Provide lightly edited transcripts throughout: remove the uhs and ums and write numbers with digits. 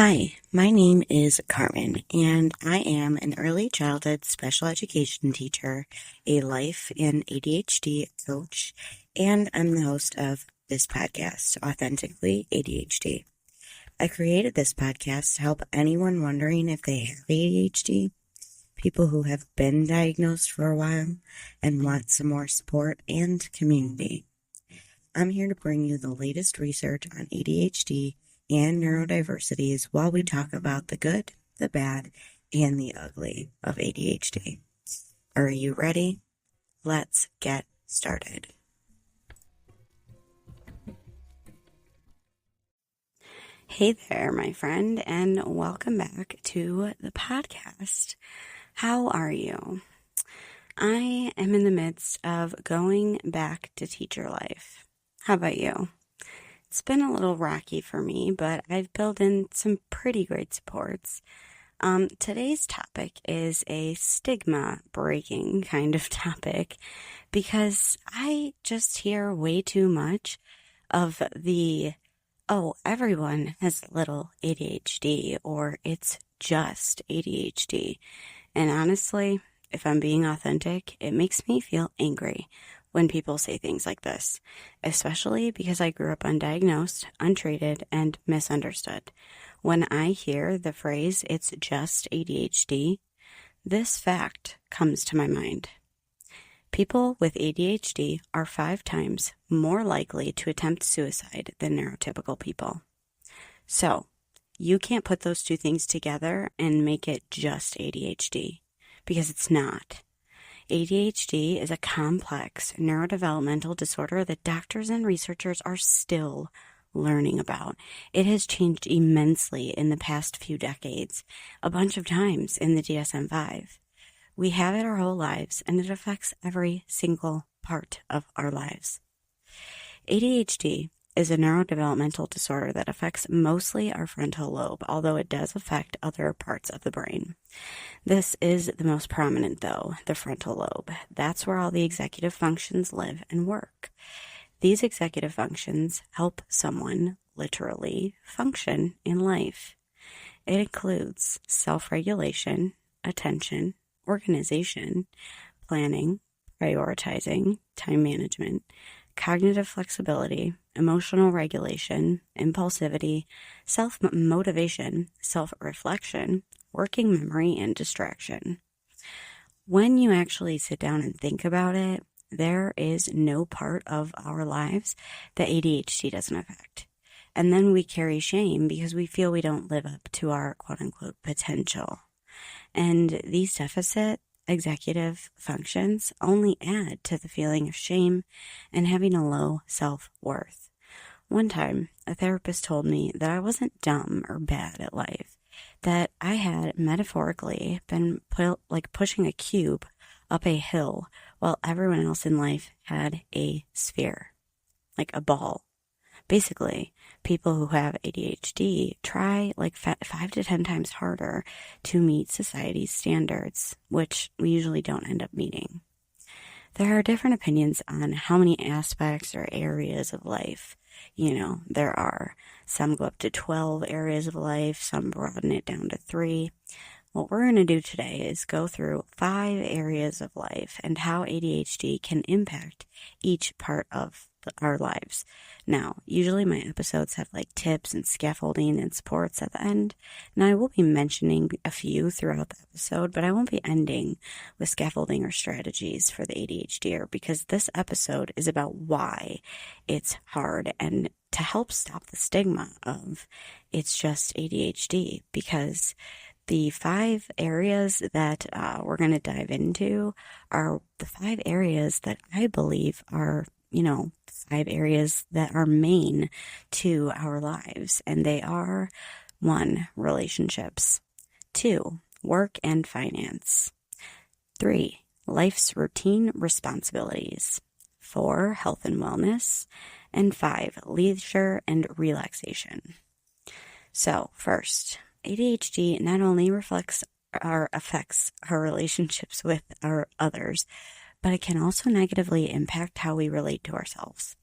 Hi, my name is Carmen, and I am an early childhood special education teacher, a life and ADHD coach, and I'm the host of this podcast, Authentically ADHD. I created this podcast to help anyone wondering if they have ADHD, people who have been diagnosed for a while and want some more support and community. I'm here to bring you the latest research on ADHD and neurodiversities while we talk about the good, the bad, and the ugly of ADHD. Are you ready? Let's get started. Hey there, my friend, and welcome back to the podcast. How are you? I am in the midst of going back to teacher life. How about you? It's been a little rocky for me, but I've built in some pretty great supports. Today's topic is a stigma breaking kind of topic because I just hear way too much of everyone has little ADHD or it's just ADHD. And honestly, if I'm being authentic, it makes me feel angry when people say things like this, especially because I grew up undiagnosed, untreated, and misunderstood. When I hear the phrase, it's just ADHD, this fact comes to my mind. People with ADHD are 5 times more likely to attempt suicide than neurotypical people. So, you can't put those two things together and make it just ADHD, because it's not. ADHD is a complex neurodevelopmental disorder that doctors and researchers are still learning about. It has changed immensely in the past few decades, a bunch of times in the DSM-5. We have it our whole lives, and it affects every single part of our lives. ADHD is a neurodevelopmental disorder that affects mostly our frontal lobe, although it does affect other parts of the brain. This is the most prominent, though, the frontal lobe. That's where all the executive functions live and work. These executive functions help someone literally function in life. It includes self-regulation, attention, organization, planning, prioritizing, time management, cognitive flexibility, emotional regulation, impulsivity, self-motivation, self-reflection, working memory, and distraction. When you actually sit down and think about it, there is no part of our lives that ADHD doesn't affect. And then we carry shame because we feel we don't live up to our quote-unquote potential. And these deficit executive functions only add to the feeling of shame and having a low self-worth. One time, a therapist told me that I wasn't dumb or bad at life, that I had metaphorically been pushing a cube up a hill while everyone else in life had a sphere, like a ball. Basically, people who have ADHD try 5 to 10 times harder to meet society's standards, which we usually don't end up meeting. There are different opinions on how many aspects or areas of life, there are. Some go up to 12 areas of life, some broaden it down to 3. What we're going to do today is go through 5 areas of life and how ADHD can impact each part of our lives. Now, usually my episodes have tips and scaffolding and supports at the end. Now, I will be mentioning a few throughout the episode, but I won't be ending with scaffolding or strategies for the ADHDer because this episode is about why it's hard and to help stop the stigma of it's just ADHD, because the 5 areas that we're going to dive into are the 5 areas that I believe are 5 areas that are main to our lives. And they are 1, relationships, 2, work and finance, 3, life's routine responsibilities, 4, health and wellness, and 5, leisure and relaxation. So first, ADHD not only affects our relationships with our others, but it can also negatively impact how we relate to ourselves.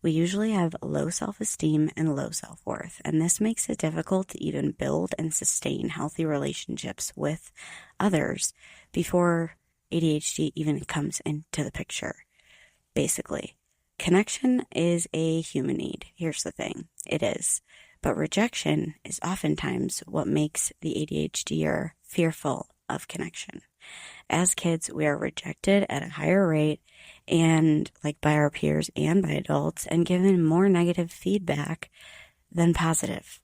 We usually have low self-esteem and low self-worth, and this makes it difficult to even build and sustain healthy relationships with others before ADHD even comes into the picture. Basically, connection is a human need. Here's the thing, it is. But rejection is oftentimes what makes the ADHDer fearful of connection. As kids, we are rejected at a higher rate and by our peers and by adults, and given more negative feedback than positive.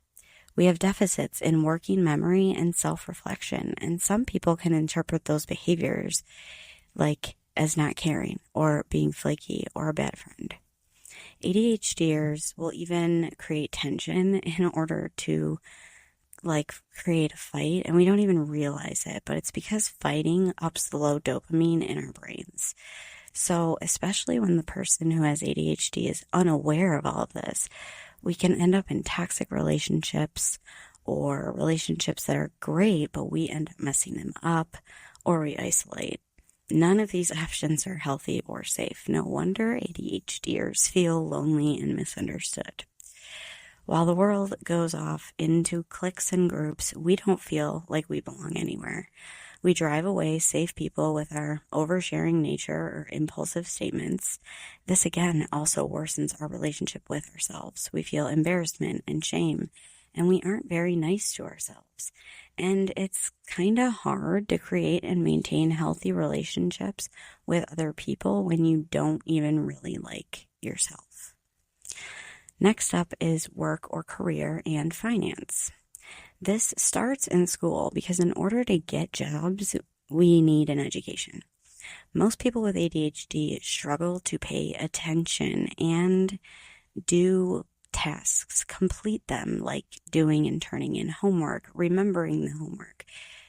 We have deficits in working memory and self-reflection, and some people can interpret those behaviors as not caring or being flaky or a bad friend. ADHDers will even create tension in order to create a fight, and we don't even realize it, but it's because fighting ups the low dopamine in our brains. So especially when the person who has ADHD is unaware of all of this, we can end up in toxic relationships or relationships that are great, but we end up messing them up or we isolate. None of these options are healthy or safe. No wonder ADHDers feel lonely and misunderstood. While the world goes off into cliques and groups, we don't feel like we belong anywhere. We drive away safe people with our oversharing nature or impulsive statements. This again also worsens our relationship with ourselves. We feel embarrassment and shame, and we aren't very nice to ourselves. And it's kind of hard to create and maintain healthy relationships with other people when you don't even really like yourself. Next up is work or career and finance. This starts in school because in order to get jobs, we need an education. Most people with ADHD struggle to pay attention and do tasks, complete them, like doing and turning in homework, remembering the homework.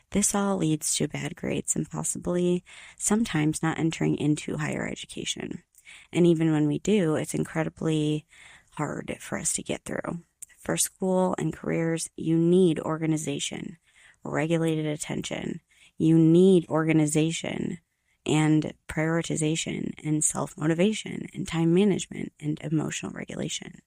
This all leads to bad grades and possibly sometimes not entering into higher education. And even when we do, it's incredibly hard for us to get through. For school and careers, you need organization, regulated attention. You need organization and prioritization and self-motivation and time management and emotional regulation.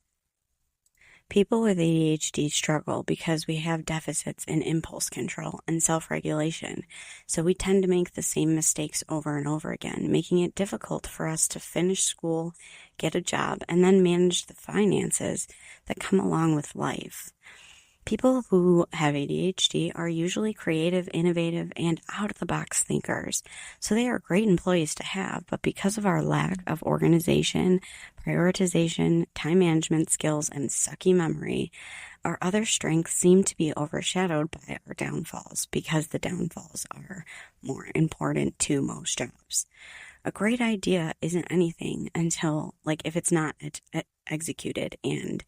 People with ADHD struggle because we have deficits in impulse control and self-regulation, so we tend to make the same mistakes over and over again, making it difficult for us to finish school, get a job, and then manage the finances that come along with life. People who have ADHD are usually creative, innovative, and out-of-the-box thinkers, so they are great employees to have, but because of our lack of organization, prioritization, time management skills, and sucky memory, our other strengths seem to be overshadowed by our downfalls because the downfalls are more important to most jobs. A great idea isn't anything until, if it's not executed, and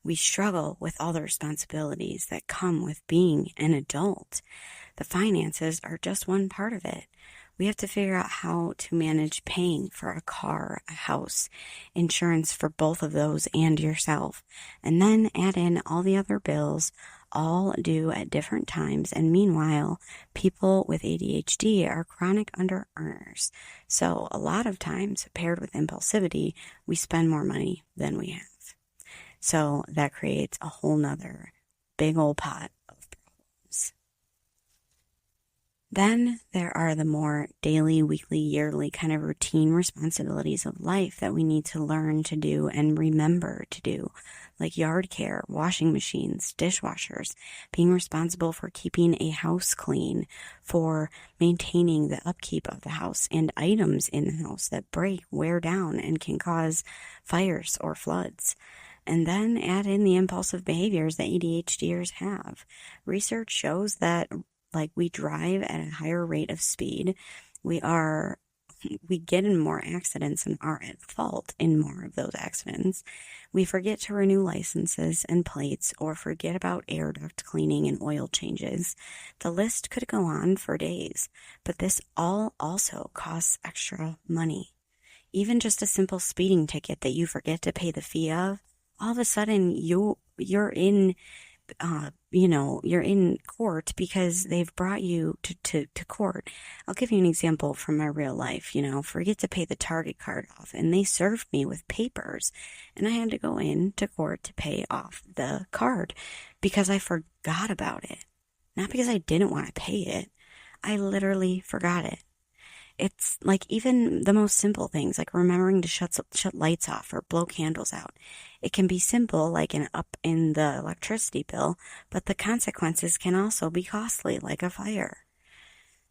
we struggle with all the responsibilities that come with being an adult. The finances are just one part of it. We have to figure out how to manage paying for a car, a house, insurance for both of those and yourself, and then add in all the other bills, all due at different times. And meanwhile, people with ADHD are chronic under-earners. So a lot of times, paired with impulsivity, we spend more money than we have. So that creates a whole nother big old pot of problems. Then there are the more daily, weekly, yearly kind of routine responsibilities of life that we need to learn to do and remember to do, like yard care, washing machines, dishwashers, being responsible for keeping a house clean, for maintaining the upkeep of the house and items in the house that break, wear down, and can cause fires or floods. And then add in the impulsive behaviors that ADHDers have. Research shows that we drive at a higher rate of speed. We get in more accidents and are at fault in more of those accidents. We forget to renew licenses and plates or forget about air duct cleaning and oil changes. The list could go on for days, but this all also costs extra money. Even just a simple speeding ticket that you forget to pay the fee of, all of a sudden you're in you're in court because they've brought you to court. I'll give you an example from my real life. Forget to pay the Target card off, and they served me with papers, and I had to go in to court to pay off the card because I forgot about it. Not because I didn't want to pay it. I literally forgot it. It's like even the most simple things, like remembering to shut lights off or blow candles out. It can be simple, like an up in the electricity bill, but the consequences can also be costly, like a fire.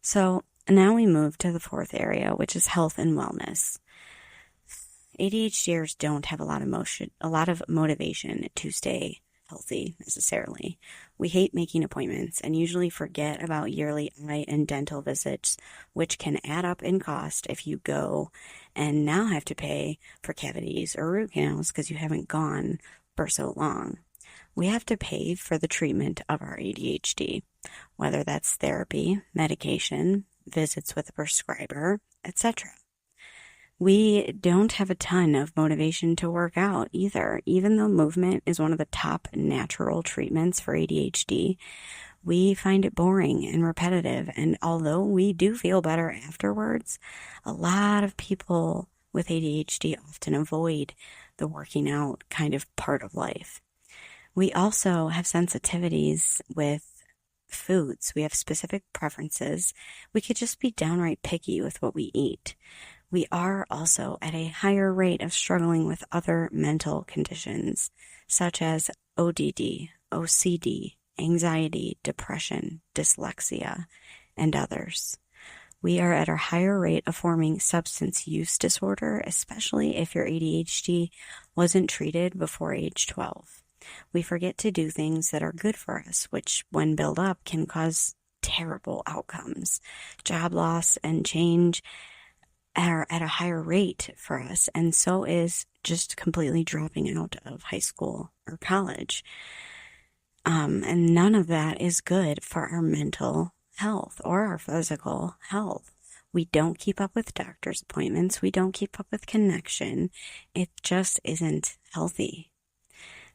So now we move to the fourth area, which is health and wellness. ADHDers don't have a lot of motivation to stay healthy necessarily. We hate making appointments and usually forget about yearly eye and dental visits, which can add up in cost if you go and now have to pay for cavities or root canals because you haven't gone for so long. We have to pay for the treatment of our ADHD, whether that's therapy, medication, visits with a prescriber, etc. We don't have a ton of motivation to work out either. Even though movement is one of the top natural treatments for ADHD, we find it boring and repetitive. And although we do feel better afterwards, a lot of people with ADHD often avoid the working out kind of part of life. We also have sensitivities with foods. We have specific preferences. We could just be downright picky with what we eat. We are also at a higher rate of struggling with other mental conditions, such as ODD, OCD, anxiety, depression, dyslexia, and others. We are at a higher rate of forming substance use disorder, especially if your ADHD wasn't treated before age 12. We forget to do things that are good for us, which, when built up, can cause terrible outcomes. Job loss and change are at a higher rate for us, and so is just completely dropping out of high school or college. And none of that is good for our mental health or our physical health. We don't keep up with doctor's appointments. We don't keep up with connection. It just isn't healthy.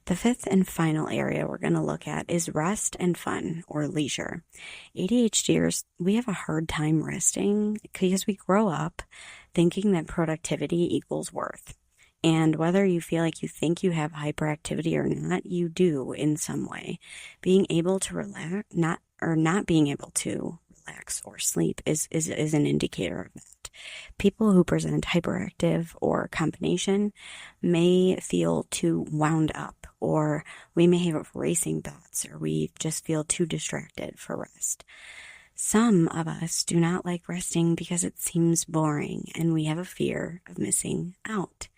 The fifth and final area we're going to look at is rest and fun, or leisure. ADHDers, we have a hard time resting because we grow up thinking that productivity equals worth. And whether you feel like you think you have hyperactivity or not, you do in some way. Being able to relax, not being able to relax or sleep is an indicator of that. People who present hyperactive or combination may feel too wound up, or we may have racing thoughts, or we just feel too distracted for rest. Some of us do not like resting because it seems boring, and we have a fear of missing out.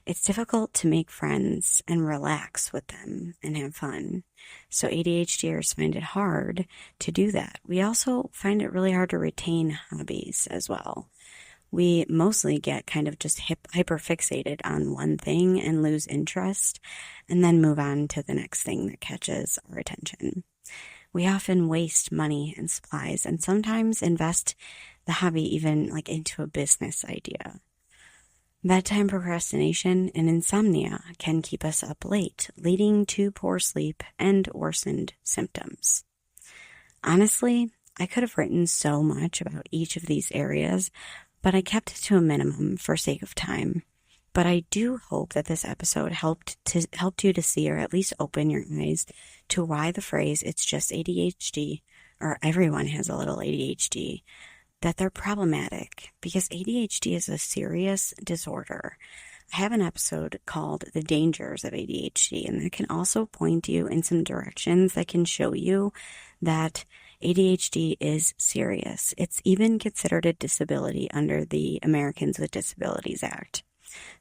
It's difficult to make friends and relax with them and have fun. So ADHDers find it hard to do that. We also find it really hard to retain hobbies as well. We mostly get kind of just hyper-fixated on one thing and lose interest, and then move on to the next thing that catches our attention. We often waste money and supplies, and sometimes invest the hobby even like into a business idea. Bedtime procrastination and insomnia can keep us up late, leading to poor sleep and worsened symptoms. Honestly, I could have written so much about each of these areas, but I kept it to a minimum for sake of time. But I do hope that this episode helped you to see, or at least open your eyes to why the phrase "it's just ADHD" or "everyone has a little ADHD," that they're problematic, because ADHD is a serious disorder. I have an episode called "The Dangers of ADHD," and that can also point you in some directions that can show you that ADHD is serious. It's even considered a disability under the Americans with Disabilities Act.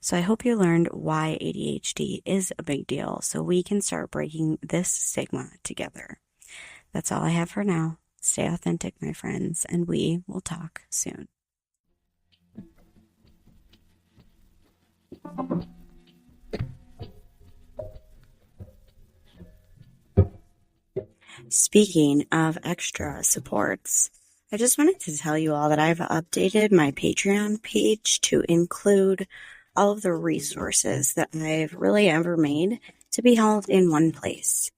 So I hope you learned why ADHD is a big deal, so we can start breaking this stigma together. That's all I have for now. Stay authentic, my friends, and we will talk soon. Speaking of extra supports, I just wanted to tell you all that I've updated my Patreon page to include all of the resources that I've really ever made to be held in one place.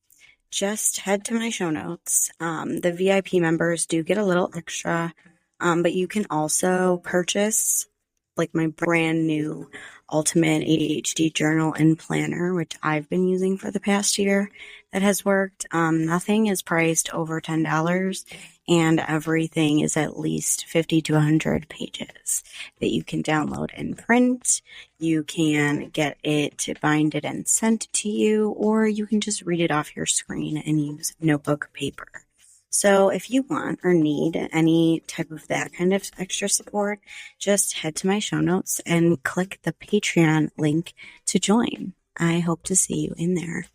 just head to my show notes. The VIP members do get a little extra, but you can also purchase like my brand new Ultimate ADHD Journal and Planner, which I've been using for the past year that has worked. Nothing is priced over $10, and everything is at least 50 to 100 pages that you can download and print. You can get it binded and sent to you, or you can just read it off your screen and use notebook paper. So if you want or need any type of that kind of extra support, just head to my show notes and click the Patreon link to join. I hope to see you in there.